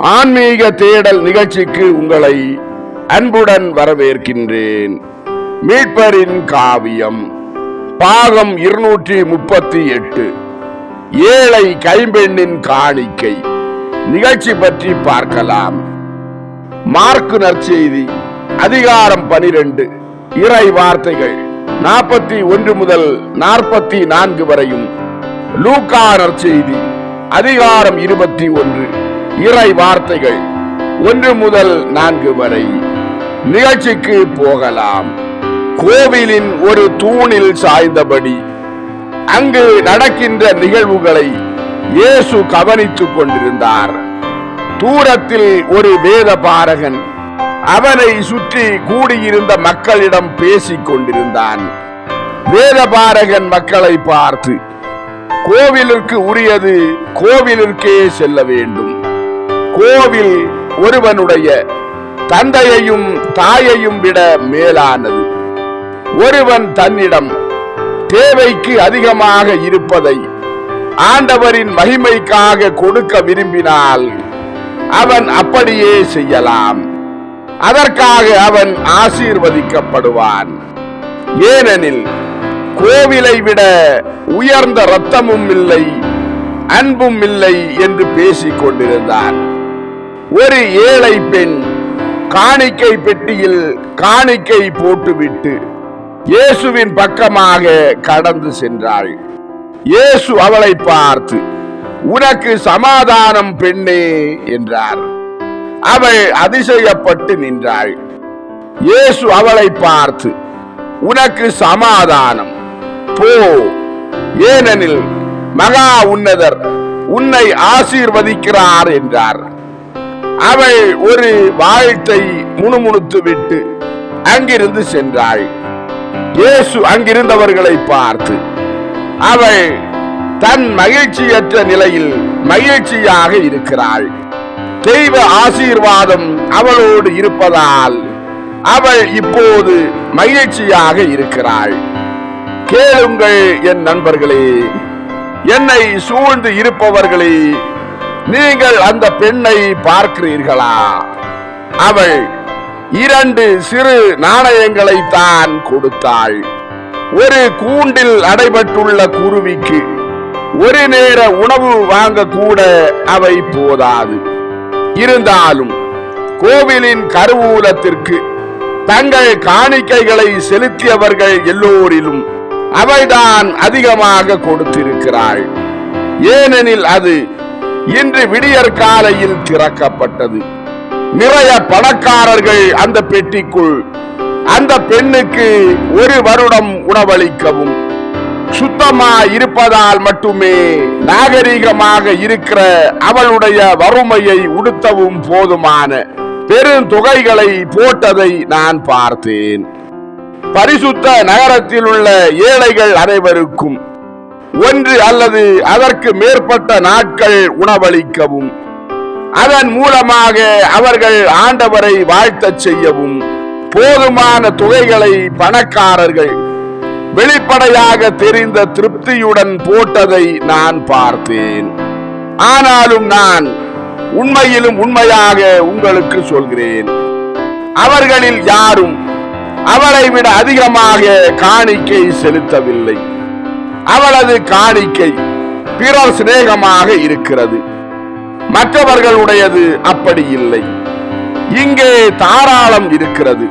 ஆன்மீக தேடல் நிகழ்ச்சிக்கு உங்களை அன்புடன் வரவேற்கின்றேன். மீட்பரின் காவியம் பாகம் 238 ஏழை கைம்பெண்ணின் காணிக்கை நிகழ்ச்சி பற்றி பார்க்கலாம். மார்க்கு நற்செய்தி அதிகாரம் 12 இறை வார்த்தைகள் 41 முதல் 44 வரையும், லூக்கா நற்செய்தி அதிகாரம் 21 இறை வார்த்தைகள் 1 முதல் 4 வரை. நிகழ்ச்சிக்கு போகலாம். கோவிலின் ஒரு தூணில் சாய்ந்தபடி அங்கு நடக்கின்ற நிகழ்வுகளை இயேசு கவனித்துக் கொண்டிருந்தார். தூரத்தில் ஒரு வேத பாரகன் அவனை சுற்றி கூடியிருந்த மக்களிடம் பேசிக் கொண்டிருந்தான். வேத பாரகன் மக்களை பார்த்து, கோவிலுக்கு உரியது கோவிலிற்கே செல்ல வேண்டும். கோவில் ஒருவனுடைய தந்தையையும் தாயையும் விட மேலானது. ஒருவன் தன்னிடம் தேவைக்கு அதிகமாக இருப்பதை ஆண்டவரின் மகிமைக்காக கொடுக்க விரும்பினால் அவன் அப்படியே செய்யலாம். அதற்காக அவன் ஆசீர்வதிக்கப்படுவான். ஏனெனில் கோவிலை விட உயர்ந்த இரத்தமும் இல்லை, அன்பும் இல்லை என்று பேசிக் கொண்டிருந்தான். ஒரு ஏழை பெண் காணிக்கை பெட்டியில் காணிக்கை போட்டுவிட்டு இயேசுவின் பக்கமாக கடந்து சென்றாள். இயேசு அவளை பார்த்து, உனக்கு சமாதானம் பெண்ணே என்றார். அவள் அதிசயப்பட்டு நின்றாள். இயேசு அவளை பார்த்து, உனக்கு சமாதானம், போ, ஏனெனில் மகா உன்னதர் உன்னை ஆசீர்வதிக்கிறார் என்றார். அவள் ஒரு வாழ்த்தை முணுமுணுத்து விட்டு அங்கிருந்து சென்றாள். இயேசு அங்கிருந்தவர்களை பார்த்து, அவள் தன் மகிழ்ச்சியற்ற நிலையில் மகிழ்ச்சியாக இருக்கிறாள். தெய்வ ஆசீர்வாதம் அவளோடு இருப்பதால் அவள் இப்போது மகிழ்ச்சியாக இருக்கிறாள். கேளுங்கள் என் நண்பர்களே, என்னை சூழ்ந்து இருப்பவர்களே, நீங்கள் அந்த பெண்ணை பார்க்கிறீர்களா? அவள் 2 சிறு நாணயங்களை தான் கொடுத்தாள். ஒரு கூண்டில் அடைபட்டுள்ள குருவிக்கு ஒரு நேர உணவு வாங்க கூட அவை போதாது. இருந்தாலும் கோவிலின் கருவூலத்திற்கு தங்கள் காணிக்கைகளை செலுத்தியவர்கள் எல்லோரிலும் அவள்தான் அதிகமாக கொடுத்திருக்கிறாள். ஏனெனில் அது இன்று விடியற் காலையில் திறக்கப்பட்டது. நிறைய பணக்காரர்கள் அந்த பெட்டிக்குள் அந்த பெண்ணுக்கு 1 வருடம் உணவளிக்கவும், சுத்தமா இருப்பதால் மட்டுமே நாகரிகமாக இருக்கிற அவளுடைய வறுமையை உடுத்தவும் போதுமான பெருந்தொகைகளை போட்டதை நான் பார்த்தேன். பரிசுத்த நகரத்தில் உள்ள ஏழைகள் அனைவருக்கும் 1 அல்லது அதற்கு மேற்பட்ட நாட்கள் உணவளிக்கவும், அதன் மூலமாக அவர்கள் ஆண்டவரை வாழ்த்தச் செய்யவும் போதுமான தொகைகளை பணக்காரர்கள் வெளிப்படையாக தெரிந்த திருப்தியுடன் போட்டதை நான் பார்த்தேன். ஆனாலும் நான் உண்மையிலும் உண்மையாக உங்களுக்கு சொல்கிறேன், அவர்களில் யாரும் அவளை விட அதிகமாக காணிக்கை செலுத்தவில்லை. அவளது காணிக்கை பிறர் சிநேகமாக இருக்கிறது, மற்றவர்களுடையது அப்படி இல்லை. இங்கே தாராளம் இருக்கிறது,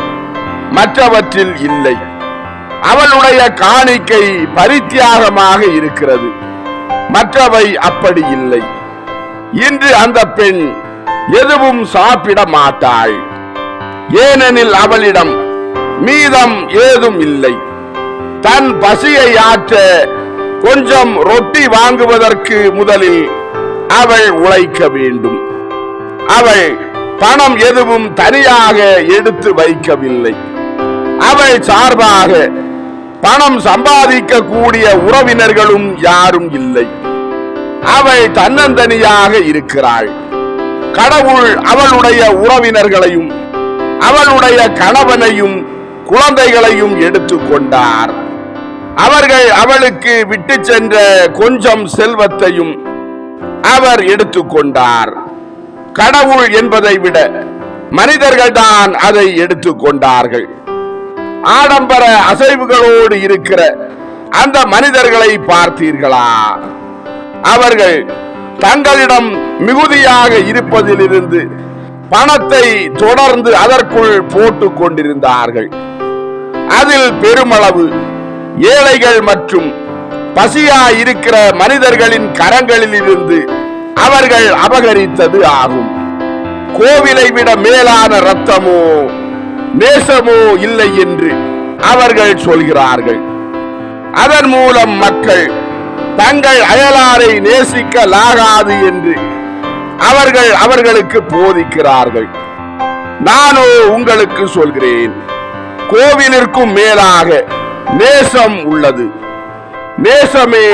மற்றவற்றில் இல்லை. அவளுடைய காணிக்கை பரித்தியாகமாக இருக்கிறது, மற்றவை அப்படி இல்லை. இன்று அந்த பெண் எதுவும் சாப்பிட மாட்டாள், ஏனெனில் அவளிடம் மீதம் ஏதும் இல்லை. தன் பசியை ஆற்ற கொஞ்சம் ரொட்டி வாங்குவதற்கு முதலில் அவள் உழைக்க வேண்டும். அவள் பணம் எதுவும் தனியாக எடுத்து வைக்கவில்லை. அவள் சார்பாக பணம் சம்பாதிக்க கூடிய உறவினர்களும் யாரும் இல்லை. அவள் தன்னந்தனியாக இருக்கிறாள். கடவுள் அவளுடைய உறவினர்களையும் அவளுடைய கணவனையும் குழந்தைகளையும் எடுத்துக்கொண்டார். அவர்கள் அவளுக்கு விட்டு சென்ற கொஞ்சம் செல்வத்தையும் அவர் எடுத்துக்கொண்டார். கடவுள் என்பதை விட மனிதர்கள் தான் அதை எடுத்துக்கொண்டார்கள். ஆடம்பர அசைவுகளோடு இருக்கிற அந்த மனிதர்களை பார்த்தீர்களா? அவர்கள் தங்களிடம் மிகுதியாக இருப்பதிலிருந்து பணத்தை தொடர்ந்து அதற்குள் போட்டுக் கொண்டிருந்தார்கள். அதில் பெருமளவு ஏழைகள் மற்றும் பசியாய் இருக்கிற மனிதர்களின் கரங்களில் இருந்து அவர்கள் அபகரித்தது ஆகும். கோவிலை விட மேலான இரத்தமோ நேசமோ இல்லை என்று அவர்கள் சொல்கிறார்கள். அதன் மூலம் மக்கள் தங்கள் அயலாரை நேசிக்கலாகாது என்று அவர்கள் அவர்களுக்கு போதிக்கிறார்கள். நானோ உங்களுக்கு சொல்கிறேன், கோவிலிற்கும் மேலாக நேசம் உள்ளது. நேசமே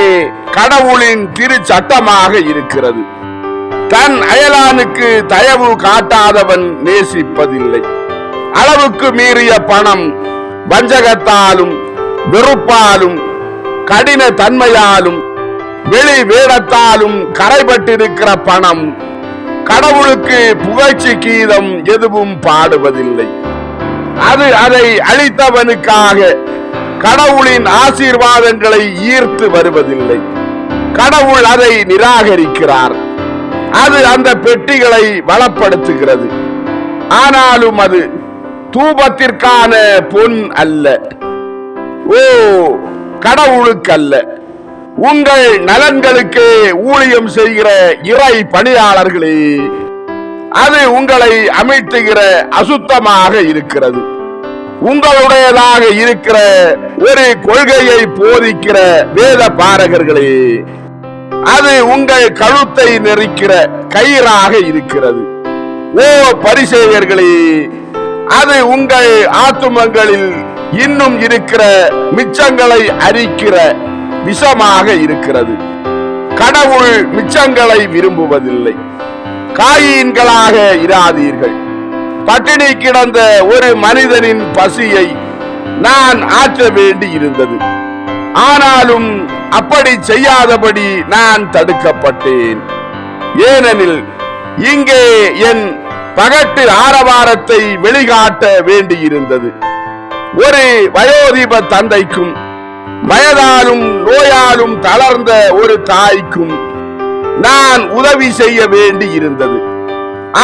கடவுளின் திரு சட்டமாக இருக்கிறது. தன் அயலானுக்கு தயவு காட்டாதவன் நேசிப்பதில்லை. அளவுக்கு மீறிய பணம் வஞ்சகத்தாலும் வெறுப்பாலும் கடின தன்மையாலும் வெளி வேடத்தாலும் கரைபட்டிருக்கிற பணம் கடவுளுக்கு புகழ்ச்சி கீதம் எதுவும் பாடுவதில்லை. அது அதை அளித்தவனுக்காக கடவுளின் ஆசீர்வாதங்களை ஈர்த்து வருவதில்லை. கடவுள் அதை நிராகரிக்கிறார். அது அந்த பெட்டிகளை வளப்படுத்துகிறது. ஆனாலும் அது தூபத்திற்கான பொன் அல்ல. ஓ, கடவுளுக்கல்ல. உங்கள் நலன்களுக்கு ஊழியம் செய்கிற இறை பணியாளர்களே, அது உங்களை அமிழ்த்துகிற அசுத்தமாக இருக்கிறது. உங்களுடையதாக இருக்கிற ஒரு கொள்கையை போதிக்கிற வேத பாரகர்களே, அது உங்கள் கழுத்தை நெரிக்கிற கயிறாக இருக்கிறது. ஓ பரிசேயர்களே, அது உங்கள் ஆத்துமங்களில் இன்னும் இருக்கிற மிச்சங்களை அரிக்கிற விஷமாக இருக்கிறது. கடவுள் மிச்சங்களை விரும்புவதில்லை. காயீன்களாக இராதீர்கள். பட்டினி கிடந்த ஒரு மனிதனின் பசியை நான் ஆற்ற வேண்டி இருந்தது. ஆனாலும் அப்படி செய்யாதபடி நான் தடுக்கப்பட்டேன். ஏனெனில் இங்கே என் பகட்டு ஆரவாரத்தை வெளிக்காட்ட வேண்டியிருந்தது. ஒரு வயோதிப தந்தைக்கும் வயதாலும் நோயாலும் தளர்ந்த ஒரு தாய்க்கும் நான் உதவி செய்ய வேண்டி இருந்தது.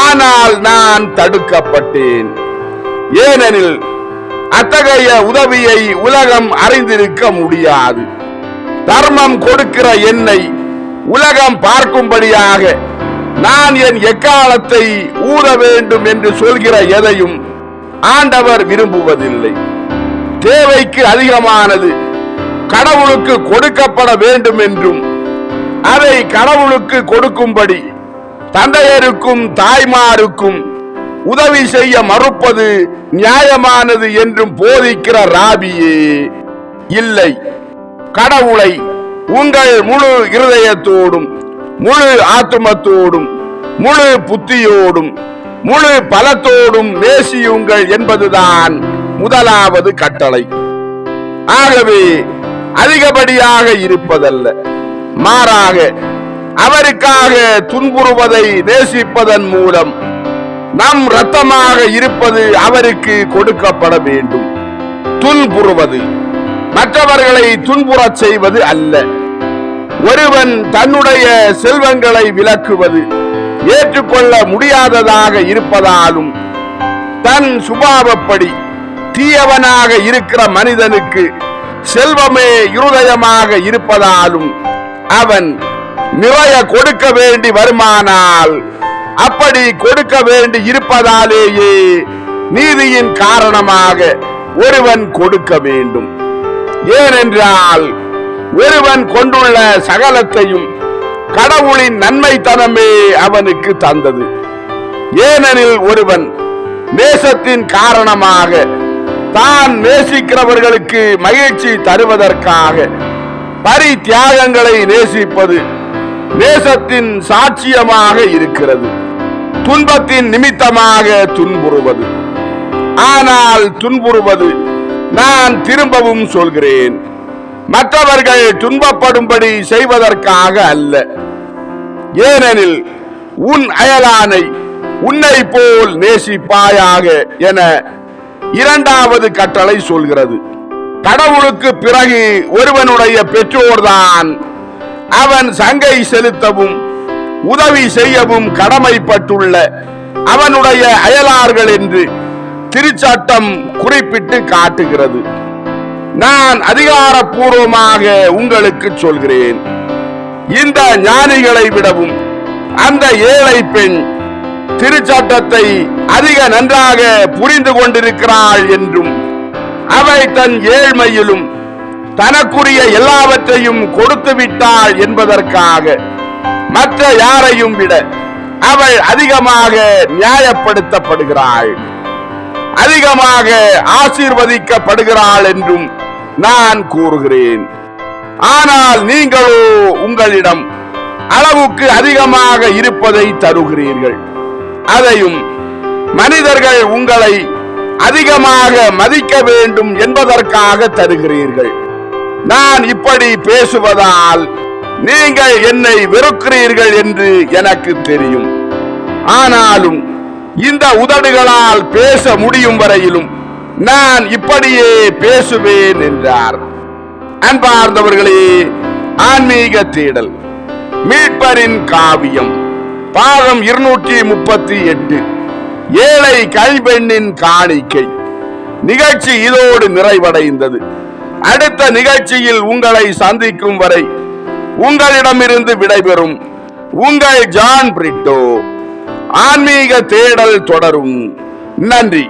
ஆனால் நான் தடுக்கப்பட்டேன். ஏனெனில் அத்தகைய உதவியை உலகம் அறிந்திருக்க முடியாது. தர்மம் கொடுக்கிற என்னை உலகம் பார்க்கும்படியாக நான் என் எக்காலத்தை ஊத வேண்டும் என்று சொல்கிற எதையும் ஆண்டவர் விரும்புவதில்லை. தேவைக்கு அதிகமானது கடவுளுக்கு கொடுக்கப்பட வேண்டும் என்றும் அதை கடவுளுக்கு கொடுக்கும்படி தந்தையருக்கும் தாய்மாருக்கும் உதவி செய்ய மறுப்பது நியாயமானது என்றும் போதிக்கிற ராபியே, இல்லை. கடவுளை உங்கள் முழு இருதயத்தோடும் முழு ஆத்துமத்தோடும் முழு புத்தியோடும் முழு பலத்தோடும் நேசியுங்கள் என்பதுதான் முதலாவது கட்டளை. ஆகவே அதிகப்படியாக இருப்பதல்ல, மாறாக அவருக்காக துன்புறுவதை நேசிப்பதன் மூலம் நம் இரத்தமாக இருப்பது அவருக்கு கொடுக்கப்பட வேண்டும். துன்புறுவது மற்றவர்களை துன்புறச் செய்வது அல்ல. ஒருவன் தன்னுடைய செல்வங்களை விலக்குவது ஏற்றுக்கொள்ள முடியாததாக இருப்பதாலும் தன் சுபாவப்படி தீயவனாக இருக்கிற மனிதனுக்கு செல்வமே இருதயமாக இருப்பதாலும் அவன் நிறைய கொடுக்க வேண்டி வருமானால் அப்படி கொடுக்க வேண்டி இருப்பதாலேயே நீதியின் காரணமாக ஒருவன் கொடுக்க வேண்டும். ஏனென்றால் ஒருவன் கொண்டுள்ள சகலத்தையும் கடவுளின் நன்மைத்தனமே அவனுக்கு தந்தது. ஏனெனில் ஒருவன் நேசத்தின் காரணமாக தான் நேசிக்கிறவர்களுக்கு மகிழ்ச்சி தருவதற்காக பரித்தியாகங்களை நேசிப்பது நேசத்தின் சாட்சியமாக இருக்கிறது. துன்பத்தின் நிமித்தமாக துன்புறுவது, ஆனால் துன்புறுவது, நான் திரும்பவும் சொல்கிறேன், மற்றவர்கள் துன்பப்படும்படி செய்வதற்காக அல்ல. ஏனெனில் உன் அயலானை உன்னை போல் நேசிப்பாயாக என இரண்டாவது கட்டளை சொல்கிறது. கடவுளுக்கு பிறகு ஒருவனுடைய பெற்றோர்தான் அவன் சங்கை செலுத்தவும் உதவி செய்யவும் கடமைப்பட்டுள்ள அவனுடைய அயலார்கள் என்று திருச்சட்டம் குறிப்பிட்டு காட்டுகிறது. நான் அதிகாரப்பூர்வமாக உங்களுக்கு சொல்கிறேன், இந்த ஞானிகளை விடவும் அந்த ஏழை பெண் திருச்சட்டத்தை அதிக நன்றாக புரிந்து கொண்டிருக்கிறாள் என்றும், அவள் தன் ஏழ்மையிலும் தனக்குரிய எல்லாவற்றையும் கொடுத்து விட்டாள் என்பதற்காக மற்ற யாரையும் விட அவள் அதிகமாக நியாயப்படுத்தப்படுகிறாள், அதிகமாக ஆசீர்வதிக்கப்படுகிறாள் என்றும் நான் கூறுகிறேன். ஆனால் நீங்களோ உங்களிடம் அளவுக்கு அதிகமாக இருப்பதை தருகிறீர்கள், அதையும் மனிதர்கள் உங்களை அதிகமாக மதிக்க வேண்டும் என்பதற்காக தருகிறீர்கள். நான் இப்படி பேசுவதால் நீங்கள் என்னை வெறுக்கிறீர்கள் என்று எனக்கு தெரியும். ஆனாலும் இந்த உதடுகளால் பேச முடியும் வரையிலும் நான் இப்படியே பேசுவேன் என்றார். அன்பார்ந்தவர்களே, ஆன்மீக தேடல் மீட்பரின் காவியம் பாகம் 238 ஏழை கைம்பெண்ணின் காணிக்கை நிகழ்ச்சி இதோடு நிறைவடைந்தது. அடுத்த நிகழ்ச்சியில் உங்களை சந்திக்கும் வரை உங்களிடமிருந்து விடைபெறும் உங்கள் ஜான் பிரிட்டோ. ஆன்மீக தேடல் தொடரும். நன்றி.